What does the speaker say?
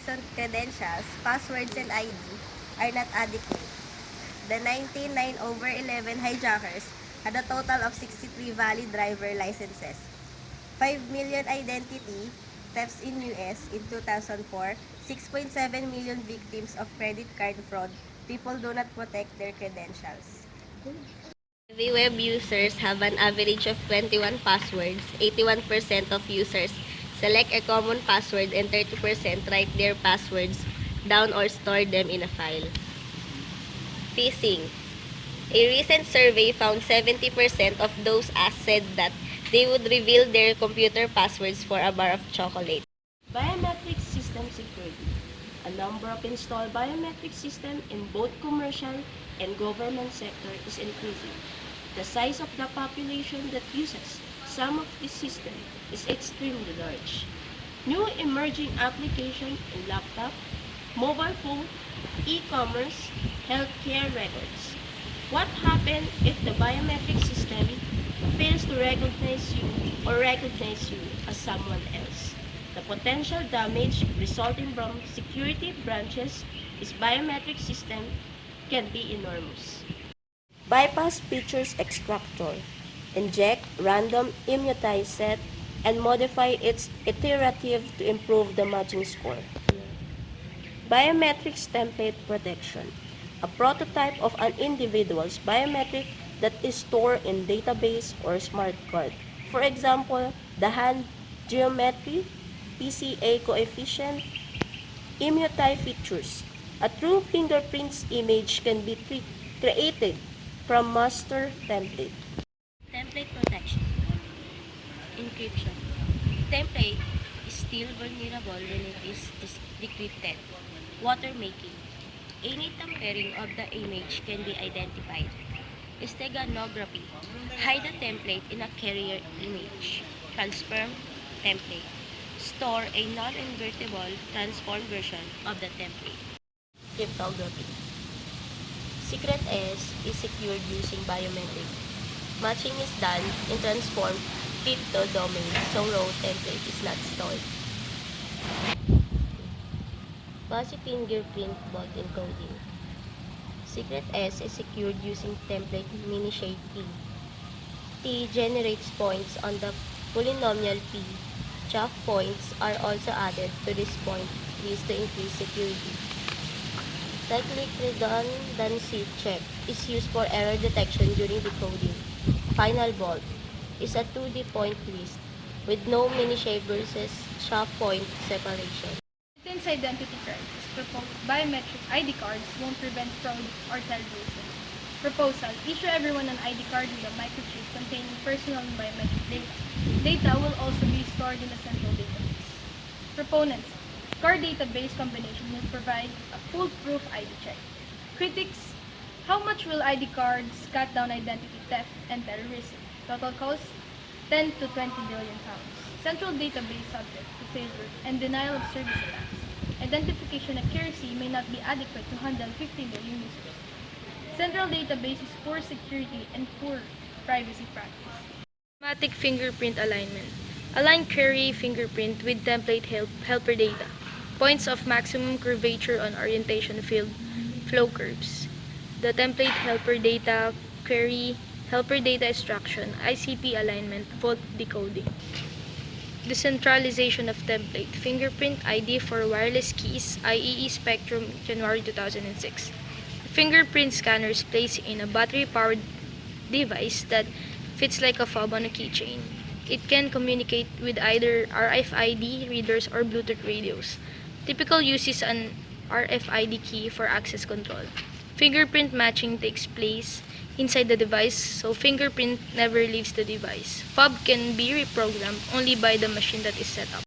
person credentials, passwords, and ID are not adequate. The 19/9/11 hijackers had a total of 63 valid driver licenses, 5 million identity thefts in US in 2004, 6.7 million victims of credit card fraud. People do not protect their credentials. The web users have an average of 21 passwords. 81% of users select a common password and 30% write their passwords down or store them in a file. Phishing. A recent survey found 70% of those asked said that they would reveal their computer passwords for a bar of chocolate. Biometric system security. A number of installed biometric systems in both commercial and government sector is increasing. The size of the population that uses some of these systems is extremely large. New emerging applications in laptop, mobile phone, e-commerce, healthcare records. What happens if the biometric system fails to recognize you as someone else? The potential damage resulting from security breaches is biometric system can be enormous. Bypass features extractor. Inject random immutized set and modify its iterative to improve the matching score. Biometrics template protection. A prototype of an individual's biometric that is stored in database or smart card. For example, the hand geometry, PCA coefficient, immutized features. A true fingerprints image can be created from master template. Template protection. Encryption. Template is still vulnerable when it is decrypted. Watermarking. Any tampering of the image can be identified. Steganography. Hide the template in a carrier image. Transform template. Store a non-invertible transform version of the template. Cryptography. Secret is secured using biometric. Matching is done in transformed crypto domain, so raw template is not stored. Fuzzy fingerprint vault encoding. Secret S is secured using template mini-shade key. T generates points on the polynomial P. Chaff points are also added to this point list to increase security. Cyclic redundancy check is used for error detection during decoding. Final vault is a 2D point list with no mini-shape versus chaff point separation. Since identity crisis, proposed biometric ID cards won't prevent fraud or terrorism. Proposal: issue everyone an ID card with a microchip containing personal and biometric data. Data will also be stored in a central database. Proponents: card database combination will provide a foolproof ID check. Critics: how much will ID cards cut down identity theft and terrorism? Total cost: 10 to 20 billion pounds. Central database subject to failure and denial of service attacks. Identification accuracy may not be adequate to handle 50 million users. Central database is poor security and poor privacy practice. Automatic fingerprint alignment. Align query fingerprint with template helper data. Points of maximum curvature on orientation field. Flow curves. The template helper data query helper data extraction, ICP alignment, fault decoding. Decentralization of template. Fingerprint ID for wireless keys, IEEE Spectrum, January 2006. Fingerprint scanner is placed in a battery-powered device that fits like a fob on a keychain. It can communicate with either RFID readers or Bluetooth radios. Typical use is an RFID key for access control. Fingerprint matching takes place inside the device, so fingerprint never leaves the device. Fob can be reprogrammed only by the machine that is set up.